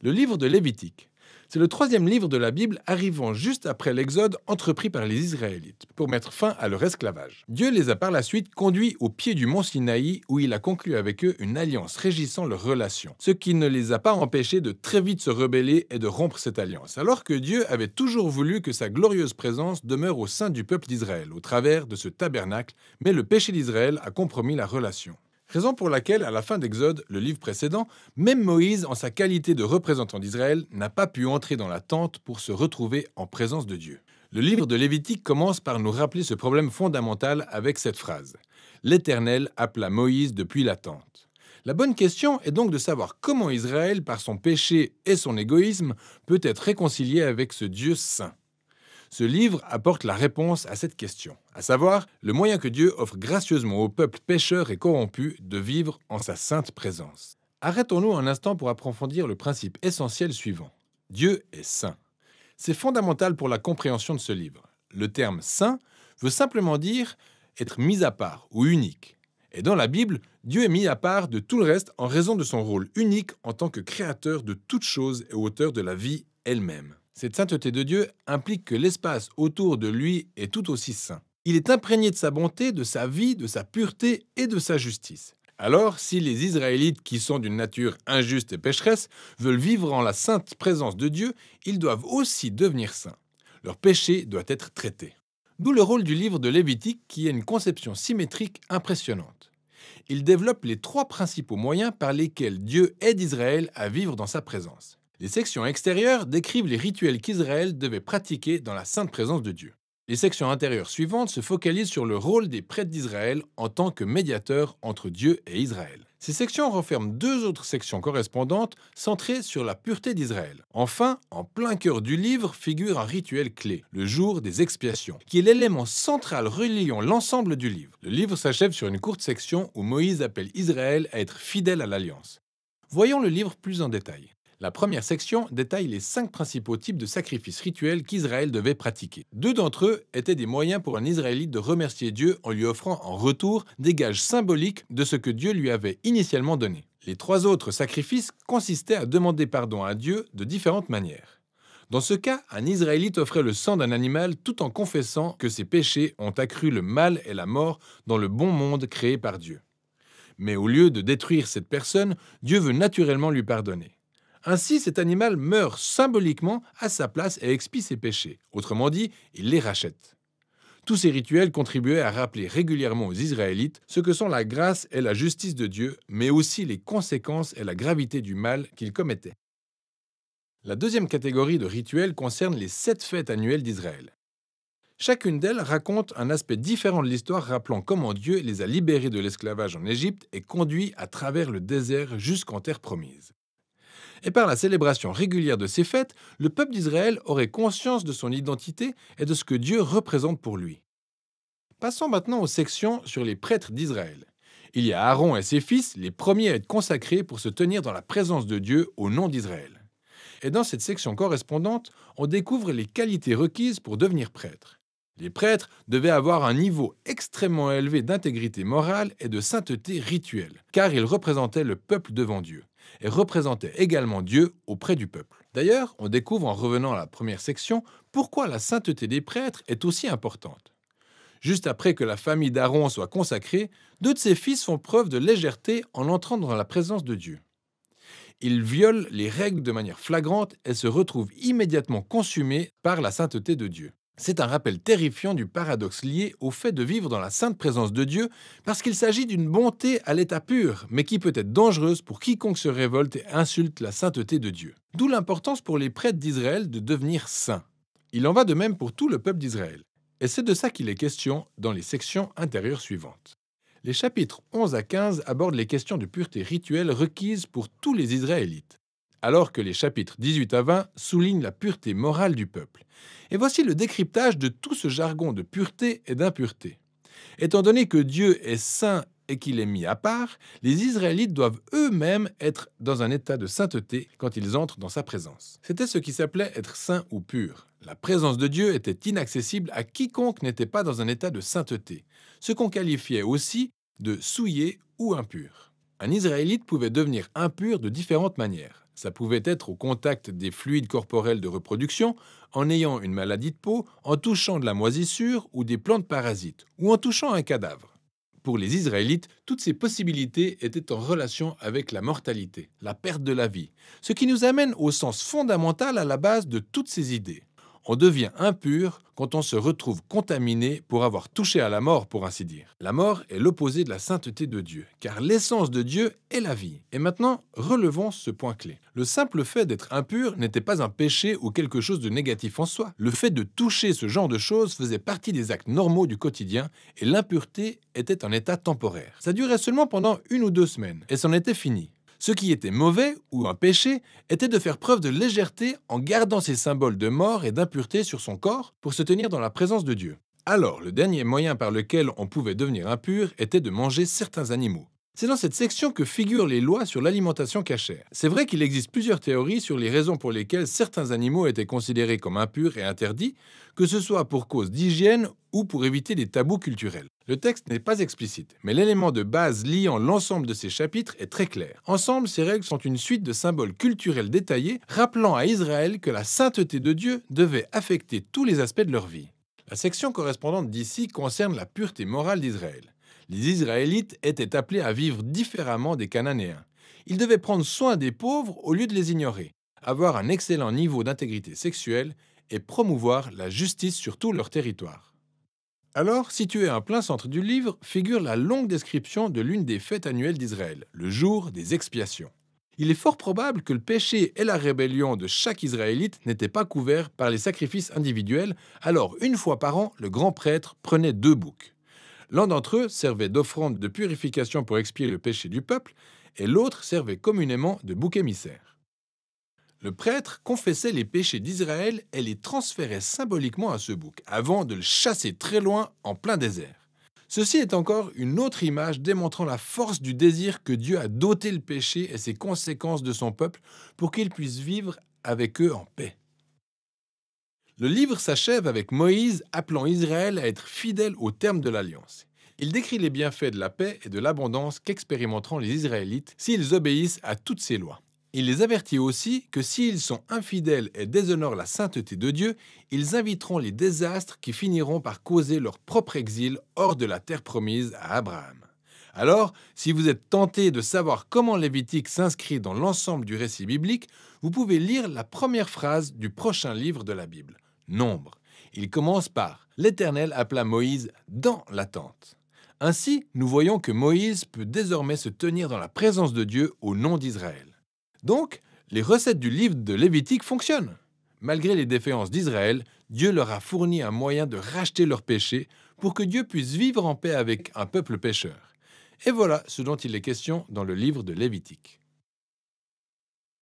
Le livre de Lévitique. C'est le troisième livre de la Bible arrivant juste après l'Exode entrepris par les Israélites pour mettre fin à leur esclavage. Dieu les a par la suite conduits au pied du mont Sinaï où il a conclu avec eux une alliance régissant leurs relations, ce qui ne les a pas empêchés de très vite se rebeller et de rompre cette alliance, alors que Dieu avait toujours voulu que sa glorieuse présence demeure au sein du peuple d'Israël au travers de ce tabernacle, mais le péché d'Israël a compromis la relation. Raison pour laquelle, à la fin d'Exode, le livre précédent, même Moïse, en sa qualité de représentant d'Israël, n'a pas pu entrer dans la tente pour se retrouver en présence de Dieu. Le livre de Lévitique commence par nous rappeler ce problème fondamental avec cette phrase. L'Éternel appela Moïse depuis la tente. La bonne question est donc de savoir comment Israël, par son péché et son égoïsme, peut être réconcilié avec ce Dieu saint. Ce livre apporte la réponse à cette question, à savoir le moyen que Dieu offre gracieusement au peuple pécheur et corrompu de vivre en sa sainte présence. Arrêtons-nous un instant pour approfondir le principe essentiel suivant. Dieu est saint. C'est fondamental pour la compréhension de ce livre. Le terme saint veut simplement dire être mis à part ou unique. Et dans la Bible, Dieu est mis à part de tout le reste en raison de son rôle unique en tant que créateur de toutes choses et auteur de la vie elle-même. Cette sainteté de Dieu implique que l'espace autour de lui est tout aussi saint. Il est imprégné de sa bonté, de sa vie, de sa pureté et de sa justice. Alors, si les Israélites, qui sont d'une nature injuste et pécheresse, veulent vivre en la sainte présence de Dieu, ils doivent aussi devenir saints. Leur péché doit être traité. D'où le rôle du livre de Lévitique qui a une conception symétrique impressionnante. Il développe les trois principaux moyens par lesquels Dieu aide Israël à vivre dans sa présence. Les sections extérieures décrivent les rituels qu'Israël devait pratiquer dans la sainte présence de Dieu. Les sections intérieures suivantes se focalisent sur le rôle des prêtres d'Israël en tant que médiateurs entre Dieu et Israël. Ces sections renferment deux autres sections correspondantes centrées sur la pureté d'Israël. Enfin, en plein cœur du livre figure un rituel clé, le jour des expiations, qui est l'élément central reliant l'ensemble du livre. Le livre s'achève sur une courte section où Moïse appelle Israël à être fidèle à l'alliance. Voyons le livre plus en détail. La première section détaille les 5 principaux types de sacrifices rituels qu'Israël devait pratiquer. 2 d'entre eux étaient des moyens pour un Israélite de remercier Dieu en lui offrant en retour des gages symboliques de ce que Dieu lui avait initialement donné. Les 3 autres sacrifices consistaient à demander pardon à Dieu de différentes manières. Dans ce cas, un Israélite offrait le sang d'un animal tout en confessant que ses péchés ont accru le mal et la mort dans le bon monde créé par Dieu. Mais au lieu de détruire cette personne, Dieu veut naturellement lui pardonner. Ainsi, cet animal meurt symboliquement à sa place et expie ses péchés. Autrement dit, il les rachète. Tous ces rituels contribuaient à rappeler régulièrement aux Israélites ce que sont la grâce et la justice de Dieu, mais aussi les conséquences et la gravité du mal qu'ils commettaient. La deuxième catégorie de rituels concerne les 7 fêtes annuelles d'Israël. Chacune d'elles raconte un aspect différent de l'histoire rappelant comment Dieu les a libérés de l'esclavage en Égypte et conduits à travers le désert jusqu'en terre promise. Et par la célébration régulière de ces fêtes, le peuple d'Israël aurait conscience de son identité et de ce que Dieu représente pour lui. Passons maintenant aux sections sur les prêtres d'Israël. Il y a Aaron et ses fils, les premiers à être consacrés pour se tenir dans la présence de Dieu au nom d'Israël. Et dans cette section correspondante, on découvre les qualités requises pour devenir prêtre. Les prêtres devaient avoir un niveau extrêmement élevé d'intégrité morale et de sainteté rituelle, car ils représentaient le peuple devant Dieu et représentaient également Dieu auprès du peuple. D'ailleurs, on découvre en revenant à la première section pourquoi la sainteté des prêtres est aussi importante. Juste après que la famille d'Aaron soit consacrée, 2 de ses fils font preuve de légèreté en entrant dans la présence de Dieu. Ils violent les règles de manière flagrante et se retrouvent immédiatement consumés par la sainteté de Dieu. C'est un rappel terrifiant du paradoxe lié au fait de vivre dans la sainte présence de Dieu parce qu'il s'agit d'une bonté à l'état pur, mais qui peut être dangereuse pour quiconque se révolte et insulte la sainteté de Dieu. D'où l'importance pour les prêtres d'Israël de devenir saints. Il en va de même pour tout le peuple d'Israël. Et c'est de ça qu'il est question dans les sections intérieures suivantes. Les chapitres 11 à 15 abordent les questions de pureté rituelle requises pour tous les Israélites, alors que les chapitres 18 à 20 soulignent la pureté morale du peuple. Et voici le décryptage de tout ce jargon de pureté et d'impureté. Étant donné que Dieu est saint et qu'il est mis à part, les Israélites doivent eux-mêmes être dans un état de sainteté quand ils entrent dans sa présence. C'était ce qui s'appelait être saint ou pur. La présence de Dieu était inaccessible à quiconque n'était pas dans un état de sainteté, ce qu'on qualifiait aussi de souillé ou impur. Un Israélite pouvait devenir impur de différentes manières. Ça pouvait être au contact des fluides corporels de reproduction, en ayant une maladie de peau, en touchant de la moisissure ou des plantes parasites, ou en touchant un cadavre. Pour les Israélites, toutes ces possibilités étaient en relation avec la mortalité, la perte de la vie, ce qui nous amène au sens fondamental à la base de toutes ces idées. On devient impur quand on se retrouve contaminé pour avoir touché à la mort, pour ainsi dire. La mort est l'opposé de la sainteté de Dieu, car l'essence de Dieu est la vie. Et maintenant, relevons ce point clé. Le simple fait d'être impur n'était pas un péché ou quelque chose de négatif en soi. Le fait de toucher ce genre de choses faisait partie des actes normaux du quotidien, et l'impureté était un état temporaire. Ça durait seulement pendant 1 ou 2 semaines, et c'en était fini. Ce qui était mauvais, ou un péché, était de faire preuve de légèreté en gardant ces symboles de mort et d'impureté sur son corps pour se tenir dans la présence de Dieu. Alors, le dernier moyen par lequel on pouvait devenir impur était de manger certains animaux. C'est dans cette section que figurent les lois sur l'alimentation cachère. C'est vrai qu'il existe plusieurs théories sur les raisons pour lesquelles certains animaux étaient considérés comme impurs et interdits, que ce soit pour cause d'hygiène ou pour éviter des tabous culturels. Le texte n'est pas explicite, mais l'élément de base liant l'ensemble de ces chapitres est très clair. Ensemble, ces règles sont une suite de symboles culturels détaillés, rappelant à Israël que la sainteté de Dieu devait affecter tous les aspects de leur vie. La section correspondante d'ici concerne la pureté morale d'Israël. Les Israélites étaient appelés à vivre différemment des Cananéens. Ils devaient prendre soin des pauvres au lieu de les ignorer, avoir un excellent niveau d'intégrité sexuelle et promouvoir la justice sur tout leur territoire. Alors, situé en plein centre du livre, figure la longue description de l'une des fêtes annuelles d'Israël, le jour des expiations. Il est fort probable que le péché et la rébellion de chaque Israélite n'étaient pas couverts par les sacrifices individuels, alors 1 fois par an, le grand prêtre prenait 2 boucs. L'un d'entre eux servait d'offrande de purification pour expier le péché du peuple, et l'autre servait communément de bouc émissaire. Le prêtre confessait les péchés d'Israël et les transférait symboliquement à ce bouc, avant de le chasser très loin en plein désert. Ceci est encore une autre image démontrant la force du désir que Dieu a doté le péché et ses conséquences de son peuple pour qu'il puisse vivre avec eux en paix. Le livre s'achève avec Moïse appelant Israël à être fidèle au terme de l'alliance. Il décrit les bienfaits de la paix et de l'abondance qu'expérimenteront les Israélites s'ils obéissent à toutes ces lois. Il les avertit aussi que s'ils sont infidèles et déshonorent la sainteté de Dieu, ils inviteront les désastres qui finiront par causer leur propre exil hors de la terre promise à Abraham. Alors, si vous êtes tenté de savoir comment Lévitique s'inscrit dans l'ensemble du récit biblique, vous pouvez lire la première phrase du prochain livre de la Bible, Nombre. Il commence par « L'Éternel appela Moïse dans la tente ». Ainsi, nous voyons que Moïse peut désormais se tenir dans la présence de Dieu au nom d'Israël. Donc, les recettes du livre de Lévitique fonctionnent. Malgré les défaillances d'Israël, Dieu leur a fourni un moyen de racheter leurs péchés pour que Dieu puisse vivre en paix avec un peuple pécheur. Et voilà ce dont il est question dans le livre de Lévitique.